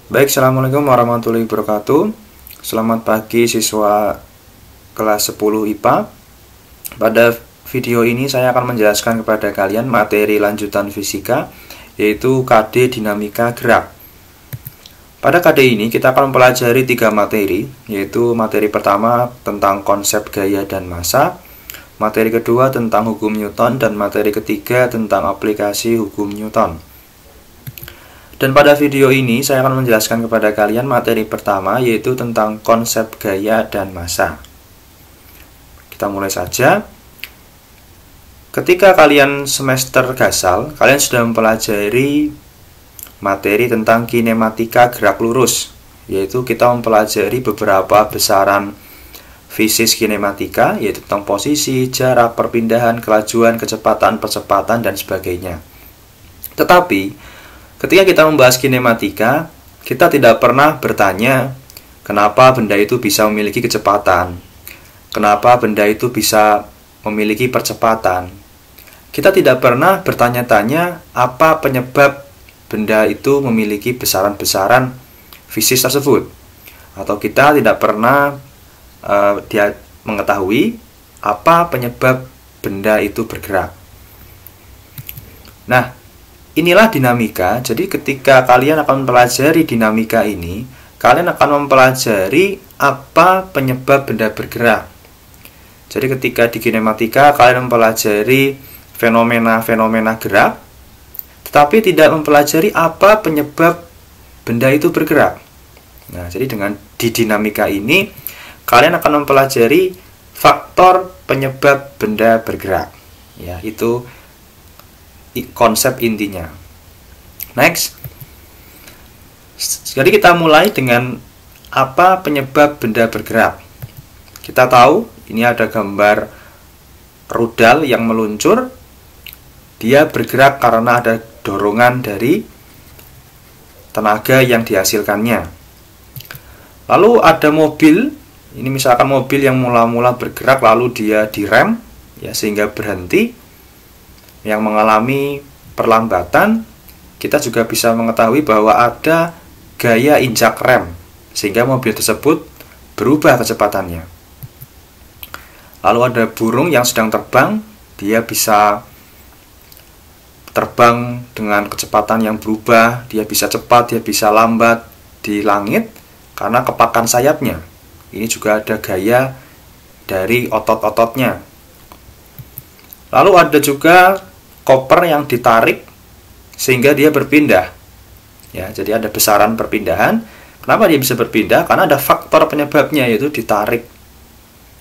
Baik, Assalamualaikum warahmatullahi wabarakatuh. Selamat pagi siswa kelas 10 IPA. Pada video ini saya akan menjelaskan kepada kalian materi lanjutan fisika, yaitu KD dinamika gerak. Pada KD ini kita akan mempelajari 3 materi, yaitu materi pertama tentang konsep gaya dan massa, materi kedua tentang hukum Newton, dan materi ketiga tentang aplikasi hukum Newton. Dan pada video ini saya akan menjelaskan kepada kalian materi pertama, yaitu tentang konsep gaya dan massa. Kita mulai saja. Ketika kalian semester gasal, kalian sudah mempelajari materi tentang kinematika gerak lurus, yaitu kita mempelajari beberapa besaran fisis kinematika, yaitu tentang posisi, jarak, perpindahan, kelajuan, kecepatan, percepatan, dan sebagainya. Tetapi ketika kita membahas kinematika, kita tidak pernah bertanya kenapa benda itu bisa memiliki kecepatan, kenapa benda itu bisa memiliki percepatan. Kita tidak pernah bertanya-tanya apa penyebab benda itu memiliki besaran-besaran fisis tersebut. Atau kita tidak pernah dia mengetahui apa penyebab benda itu bergerak. Nah, inilah dinamika. Jadi ketika kalian akan mempelajari dinamika ini, kalian akan mempelajari apa penyebab benda bergerak. Jadi ketika di kinematika kalian mempelajari fenomena-fenomena gerak, tetapi tidak mempelajari apa penyebab benda itu bergerak. Nah, jadi dengan di dinamika ini kalian akan mempelajari faktor penyebab benda bergerak. Ya, itu konsep intinya. Next. Jadi kita mulai dengan apa penyebab benda bergerak. Kita tahu ini ada gambar rudal yang meluncur. Dia bergerak karena ada dorongan dari tenaga yang dihasilkannya. Lalu ada mobil. Ini misalkan mobil yang mula-mula bergerak lalu dia direm, ya, sehingga berhenti, yang mengalami perlambatan. Kita juga bisa mengetahui bahwa ada gaya injak rem sehingga mobil tersebut berubah kecepatannya. Lalu ada burung yang sedang terbang, dia bisa terbang dengan kecepatan yang berubah, dia bisa cepat, dia bisa lambat di langit karena kepakan sayapnya. Ini juga ada gaya dari otot-ototnya. Lalu ada juga koper yang ditarik sehingga dia berpindah. Ya, jadi ada besaran perpindahan. Kenapa dia bisa berpindah? Karena ada faktor penyebabnya, yaitu ditarik.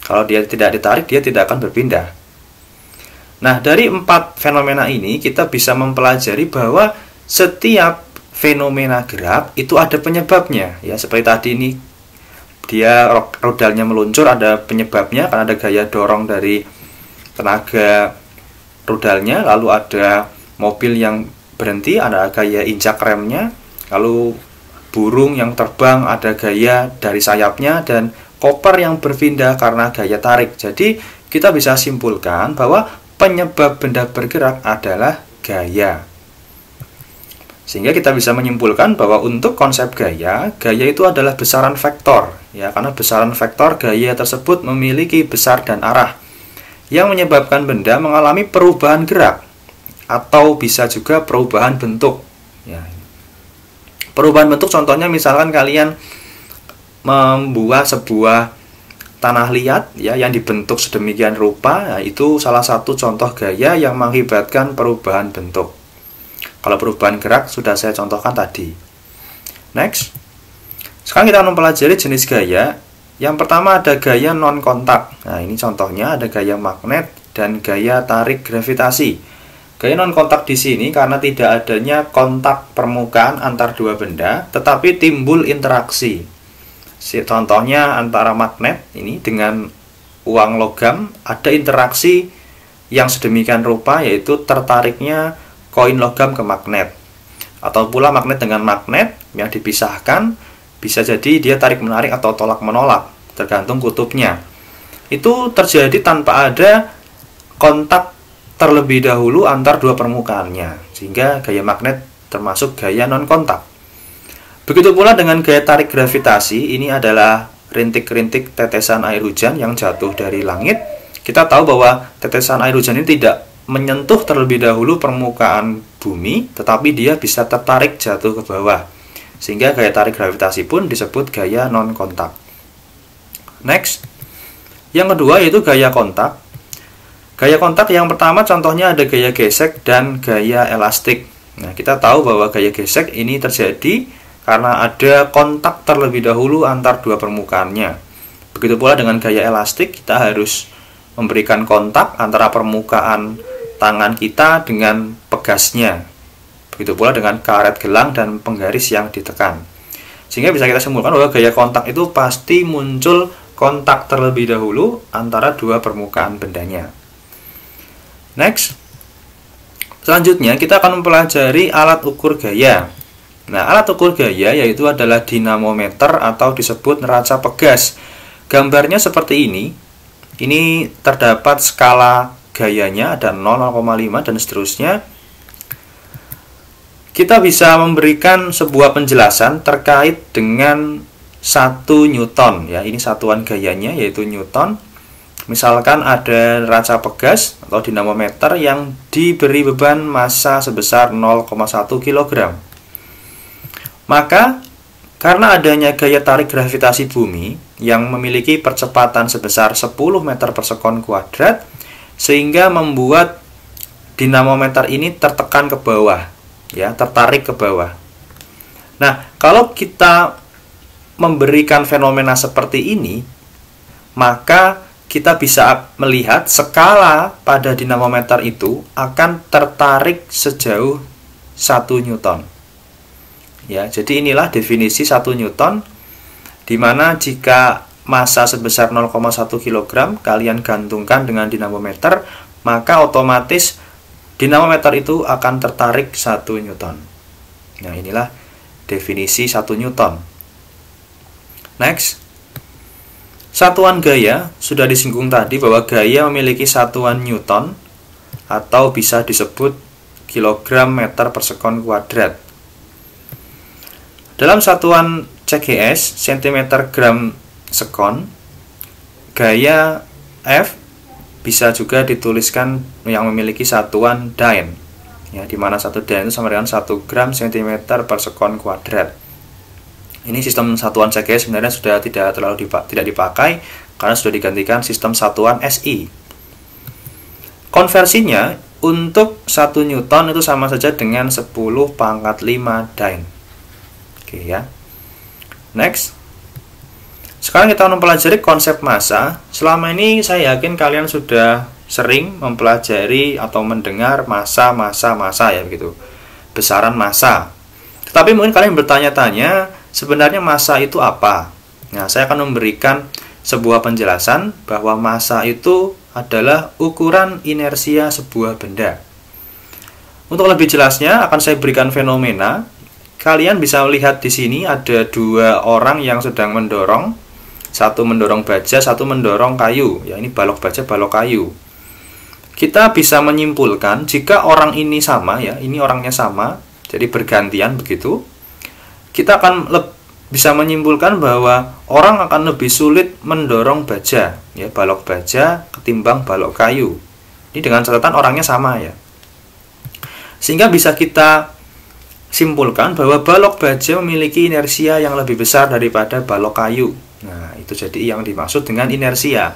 Kalau dia tidak ditarik, dia tidak akan berpindah. Nah, dari 4 fenomena ini kita bisa mempelajari bahwa setiap fenomena gerak itu ada penyebabnya. Ya, seperti tadi ini dia rudalnya meluncur, ada penyebabnya karena ada gaya dorong dari tenaga rudalnya. Lalu ada mobil yang berhenti, ada gaya injak remnya. Lalu burung yang terbang, ada gaya dari sayapnya. Dan koper yang berpindah karena gaya tarik. Jadi kita bisa simpulkan bahwa penyebab benda bergerak adalah gaya. Sehingga kita bisa menyimpulkan bahwa untuk konsep gaya, gaya itu adalah besaran vektor. Ya, karena besaran vektor gaya tersebut memiliki besar dan arah yang menyebabkan benda mengalami perubahan gerak atau bisa juga perubahan bentuk. Ya. Perubahan bentuk contohnya misalkan kalian membuat sebuah tanah liat, ya, yang dibentuk sedemikian rupa, ya, itu salah satu contoh gaya yang mengakibatkan perubahan bentuk. Kalau perubahan gerak sudah saya contohkan tadi. Next. Sekarang kita akan mempelajari jenis gaya. Yang pertama ada gaya non kontak. Nah, ini contohnya ada gaya magnet dan gaya tarik gravitasi. Gaya non kontak di sini karena tidak adanya kontak permukaan antar dua benda, tetapi timbul interaksi. Contohnya antara magnet ini dengan uang logam ada interaksi yang sedemikian rupa, yaitu tertariknya koin logam ke magnet. Atau pula magnet dengan magnet yang dipisahkan, bisa jadi dia tarik menarik atau tolak menolak, tergantung kutubnya. Itu terjadi tanpa ada kontak terlebih dahulu antar dua permukaannya, sehingga gaya magnet termasuk gaya non kontak. Begitu pula dengan gaya tarik gravitasi, ini adalah rintik-rintik tetesan air hujan yang jatuh dari langit. Kita tahu bahwa tetesan air hujan ini tidak menyentuh terlebih dahulu permukaan bumi, tetapi dia bisa tertarik jatuh ke bawah. Sehingga gaya tarik gravitasi pun disebut gaya non-kontak. Next, yang kedua yaitu gaya kontak. Gaya kontak yang pertama contohnya ada gaya gesek dan gaya elastik. Nah, kita tahu bahwa gaya gesek ini terjadi karena ada kontak terlebih dahulu antar dua permukaannya. Begitu pula dengan gaya elastik, kita harus memberikan kontak antara permukaan tangan kita dengan pegasnya. Begitu pula dengan karet gelang dan penggaris yang ditekan. Sehingga bisa kita simpulkan bahwa gaya kontak itu pasti muncul kontak terlebih dahulu antara dua permukaan bendanya. Next, selanjutnya kita akan mempelajari alat ukur gaya. Nah, alat ukur gaya yaitu adalah dinamometer atau disebut neraca pegas. Gambarnya seperti ini. Ini terdapat skala gayanya, ada 0, 0,5 dan seterusnya. Kita bisa memberikan sebuah penjelasan terkait dengan 1 Newton ya. Ini satuan gayanya yaitu Newton. Misalkan ada neraca pegas atau dinamometer yang diberi beban massa sebesar 0,1 kg. Maka, karena adanya gaya tarik gravitasi bumi yang memiliki percepatan sebesar 10 meter per sekon kuadrat, sehingga membuat dinamometer ini tertekan ke bawah, ya, tertarik ke bawah. Nah, kalau kita memberikan fenomena seperti ini, maka kita bisa melihat skala pada dinamometer itu akan tertarik sejauh 1 Newton. Ya, jadi inilah definisi 1 Newton, di mana jika massa sebesar 0,1 kg kalian gantungkan dengan dinamometer, maka otomatis dinamometer itu akan tertarik 1 Newton. Nah, inilah definisi 1 Newton. Next, satuan gaya sudah disinggung tadi bahwa gaya memiliki satuan Newton atau bisa disebut kilogram meter per sekon kuadrat. Dalam satuan CGS, cm gram sekon, gaya F bisa juga dituliskan yang memiliki satuan Dyne, ya, di mana 1 Dyne itu sama dengan 1 gram cm per sekon kuadrat. Ini sistem satuan CGS sebenarnya sudah tidak dipakai karena sudah digantikan sistem satuan SI. Konversinya untuk 1 Newton itu sama saja dengan 10⁵ Dyne. Oke ya. Next. Sekarang kita akan mempelajari konsep massa. Selama ini saya yakin kalian sudah sering mempelajari atau mendengar massa ya begitu. Besaran massa. Tetapi mungkin kalian bertanya-tanya, sebenarnya massa itu apa? Nah, saya akan memberikan sebuah penjelasan bahwa massa itu adalah ukuran inersia sebuah benda. Untuk lebih jelasnya akan saya berikan fenomena. Kalian bisa melihat di sini ada 2 orang yang sedang mendorong, satu mendorong baja, satu mendorong kayu. Ya, ini balok baja, balok kayu. Kita bisa menyimpulkan jika orang ini sama, ya, ini orangnya sama, jadi bergantian begitu. Kita akan bisa menyimpulkan bahwa orang akan lebih sulit mendorong baja, ya, balok baja ketimbang balok kayu. Ini dengan catatan orangnya sama ya. Sehingga bisa kita simpulkan bahwa balok baja memiliki inersia yang lebih besar daripada balok kayu. Nah, itu jadi yang dimaksud dengan inersia.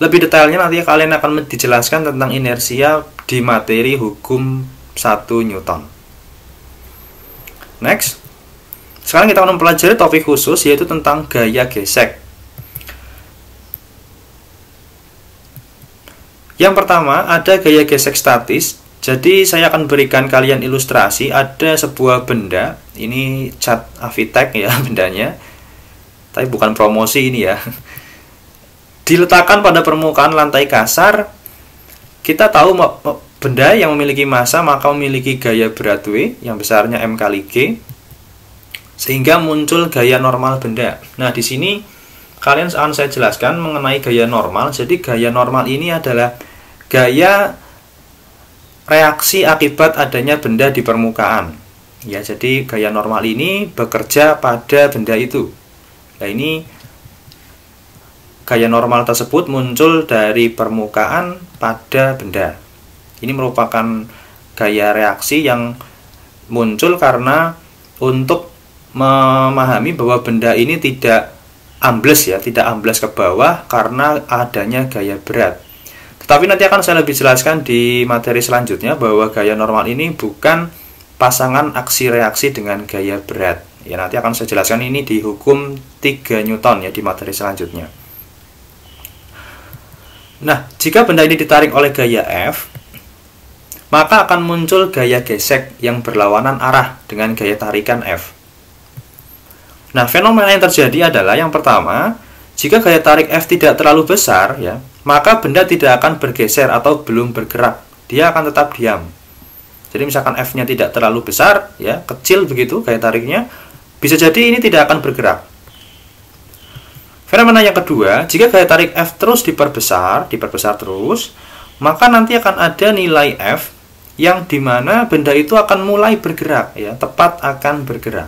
Lebih detailnya nanti kalian akan dijelaskan tentang inersia di materi hukum 1 Newton. Next. Sekarang kita akan mempelajari topik khusus yaitu tentang gaya gesek. Yang pertama ada gaya gesek statis. Jadi saya akan berikan kalian ilustrasi. Ada sebuah benda, ini cat Avitek ya bendanya, tapi bukan promosi ini ya. Diletakkan pada permukaan lantai kasar. Kita tahu benda yang memiliki massa maka memiliki gaya berat W yang besarnya M kali G, sehingga muncul gaya normal benda. Nah, di sini kalian akan saya jelaskan mengenai gaya normal. Jadi gaya normal ini adalah gaya reaksi akibat adanya benda di permukaan. Ya, jadi gaya normal ini bekerja pada benda itu. Nah, ini gaya normal tersebut muncul dari permukaan pada benda. Ini merupakan gaya reaksi yang muncul karena untuk memahami bahwa benda ini tidak ambles ya, tidak ambles ke bawah karena adanya gaya berat. Tetapi nanti akan saya lebih jelaskan di materi selanjutnya bahwa gaya normal ini bukan pasangan aksi reaksi dengan gaya berat. Ya, nanti akan saya jelaskan ini di hukum 3 Newton ya di materi selanjutnya. Nah, jika benda ini ditarik oleh gaya F, maka akan muncul gaya gesek yang berlawanan arah dengan gaya tarikan F. Nah, fenomena yang terjadi adalah yang pertama, jika gaya tarik F tidak terlalu besar ya, maka benda tidak akan bergeser atau belum bergerak. Dia akan tetap diam. Jadi misalkan F-nya tidak terlalu besar, ya, kecil begitu gaya tariknya, bisa jadi ini tidak akan bergerak. Fenomena yang kedua, jika gaya tarik F terus diperbesar terus, maka nanti akan ada nilai F yang dimana benda itu akan mulai bergerak, ya, tepat akan bergerak.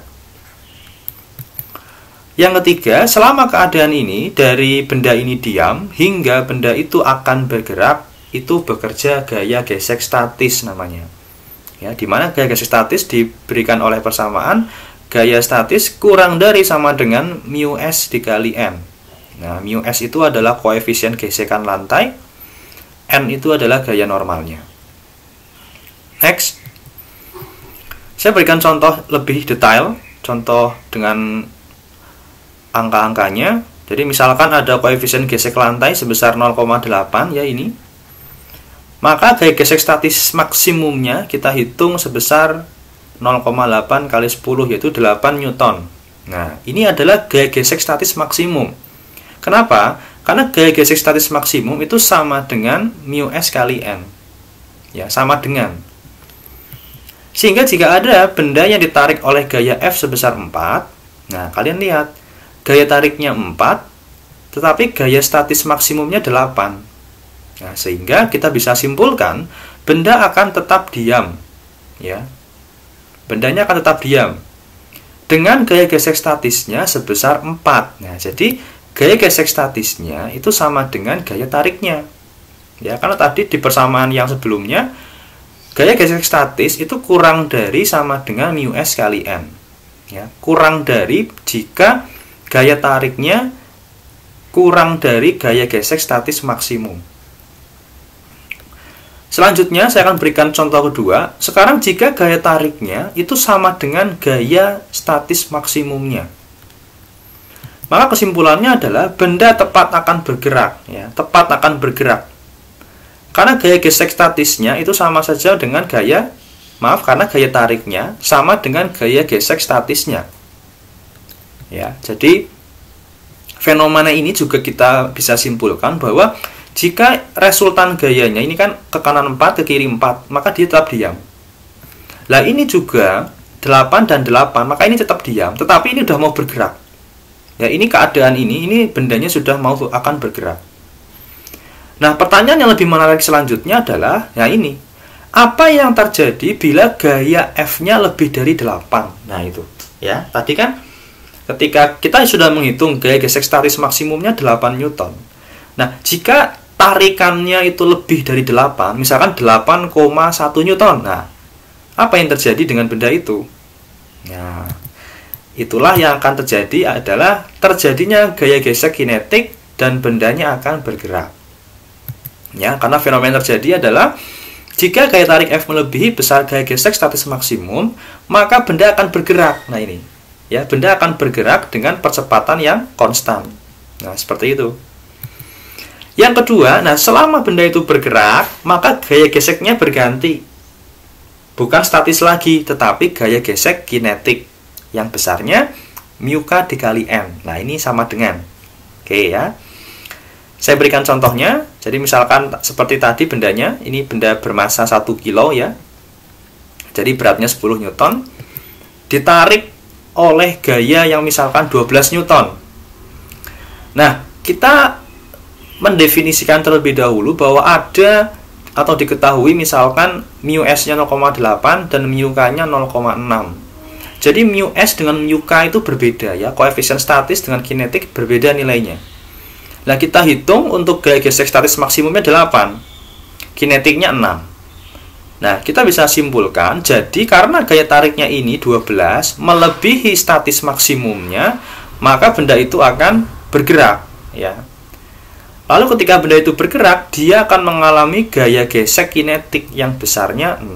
Yang ketiga, selama keadaan ini dari benda ini diam hingga benda itu akan bergerak, itu bekerja gaya gesek statis namanya. Ya, di mana gaya gesek statis diberikan oleh persamaan gaya statis kurang dari sama dengan mu s dikali n. Nah, mu s itu adalah koefisien gesekan lantai, n itu adalah gaya normalnya. Next, saya berikan contoh lebih detail, contoh dengan angka-angkanya. Jadi misalkan ada koefisien gesek lantai sebesar 0,8 ya ini. Maka gaya gesek statis maksimumnya kita hitung sebesar 0,8 kali 10 yaitu 8 Newton. Nah, ini adalah gaya gesek statis maksimum. Kenapa? Karena gaya gesek statis maksimum itu sama dengan mu s kali n. Ya, sama dengan. Sehingga jika ada benda yang ditarik oleh gaya F sebesar 4, nah kalian lihat, gaya tariknya 4, tetapi gaya statis maksimumnya 8. Nah, sehingga kita bisa simpulkan benda akan tetap diam, ya. Bendanya akan tetap diam dengan gaya gesek statisnya sebesar 4. Nah, jadi gaya gesek statisnya itu sama dengan gaya tariknya. Ya, karena tadi di persamaan yang sebelumnya gaya gesek statis itu kurang dari sama dengan mu s kali n. Ya, kurang dari jika gaya tariknya kurang dari gaya gesek statis maksimum. Selanjutnya saya akan berikan contoh kedua. Sekarang jika gaya tariknya itu sama dengan gaya statis maksimumnya, maka kesimpulannya adalah benda tepat akan bergerak, ya, tepat akan bergerak. Karena gaya gesek statisnya itu sama saja dengan karena gaya tariknya sama dengan gaya gesek statisnya. Ya, jadi fenomena ini juga kita bisa simpulkan bahwa jika resultan gayanya ini kan ke kanan 4, ke kiri 4, maka dia tetap diam. Lah ini juga 8 dan 8, maka ini tetap diam, tetapi ini sudah mau bergerak. Ya, ini keadaan ini bendanya sudah mau akan bergerak. Nah, pertanyaan yang lebih menarik selanjutnya adalah, ya ini, apa yang terjadi bila gaya F-nya lebih dari 8? Nah, itu. Ya, tadi kan ketika kita sudah menghitung gaya gesek statis maksimumnya 8 Newton. Nah, jika tarikannya itu lebih dari 8, misalkan 8,1 Newton. Nah, apa yang terjadi dengan benda itu? Nah, itulah yang akan terjadi adalah terjadinya gaya gesek kinetik dan bendanya akan bergerak. Ya, karena fenomena yang terjadi adalah jika gaya tarik F melebihi besar gaya gesek statis maksimum, maka benda akan bergerak. Nah, ini. Ya, benda akan bergerak dengan percepatan yang konstan. Nah, seperti itu. Yang kedua, nah selama benda itu bergerak, maka gaya geseknya berganti. Bukan statis lagi, tetapi gaya gesek kinetik. Yang besarnya mu k dikali n. Nah, ini sama dengan. Oke ya. Saya berikan contohnya. Jadi misalkan seperti tadi bendanya, ini benda bermasa 1 kilo ya. Jadi beratnya 10 Newton. Ditarik oleh gaya yang misalkan 12 Newton. Nah, kita mendefinisikan terlebih dahulu bahwa ada atau diketahui misalkan mu s-nya 0,8 dan mu k-nya 0,6. Jadi mu S dengan mu K itu berbeda ya, koefisien statis dengan kinetik berbeda nilainya. Nah, kita hitung untuk gaya gesek statis maksimumnya 8, kinetiknya 6. Nah, kita bisa simpulkan, jadi karena gaya tariknya ini 12 melebihi statis maksimumnya, maka benda itu akan bergerak ya. Lalu ketika benda itu bergerak, dia akan mengalami gaya gesek kinetik yang besarnya 6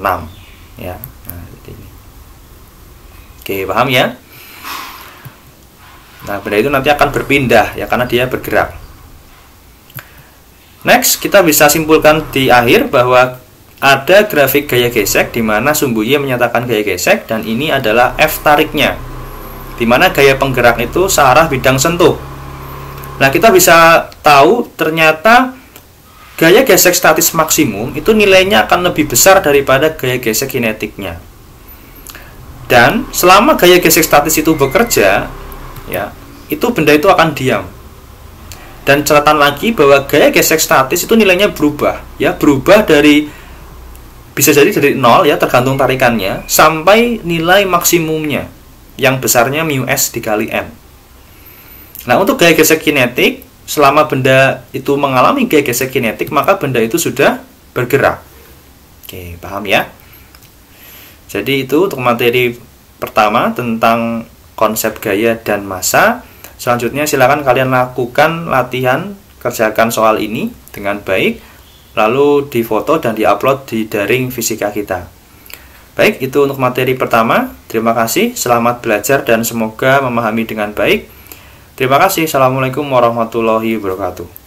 ya. Nah, ini. Oke, paham ya? Nah, benda itu nanti akan berpindah ya karena dia bergerak. Next, kita bisa simpulkan di akhir bahwa ada grafik gaya gesek di mana sumbu Y menyatakan gaya gesek dan ini adalah F tariknya, di mana gaya penggerak itu searah bidang sentuh. Nah, kita bisa tahu ternyata gaya gesek statis maksimum itu nilainya akan lebih besar daripada gaya gesek kinetiknya. Dan selama gaya gesek statis itu bekerja, ya, itu benda itu akan diam. Dan catatan lagi bahwa gaya gesek statis itu nilainya berubah, ya, berubah dari bisa jadi dari 0 ya tergantung tarikannya sampai nilai maksimumnya yang besarnya mu S dikali M. Nah, untuk gaya gesek kinetik, selama benda itu mengalami gaya gesek kinetik, maka benda itu sudah bergerak. Oke, paham ya? Jadi itu untuk materi pertama tentang konsep gaya dan massa. Selanjutnya silakan kalian lakukan latihan, kerjakan soal ini dengan baik, lalu difoto dan diupload di daring fisika kita. Baik, itu untuk materi pertama. Terima kasih, selamat belajar dan semoga memahami dengan baik. Terima kasih. Assalamualaikum warahmatullahi wabarakatuh.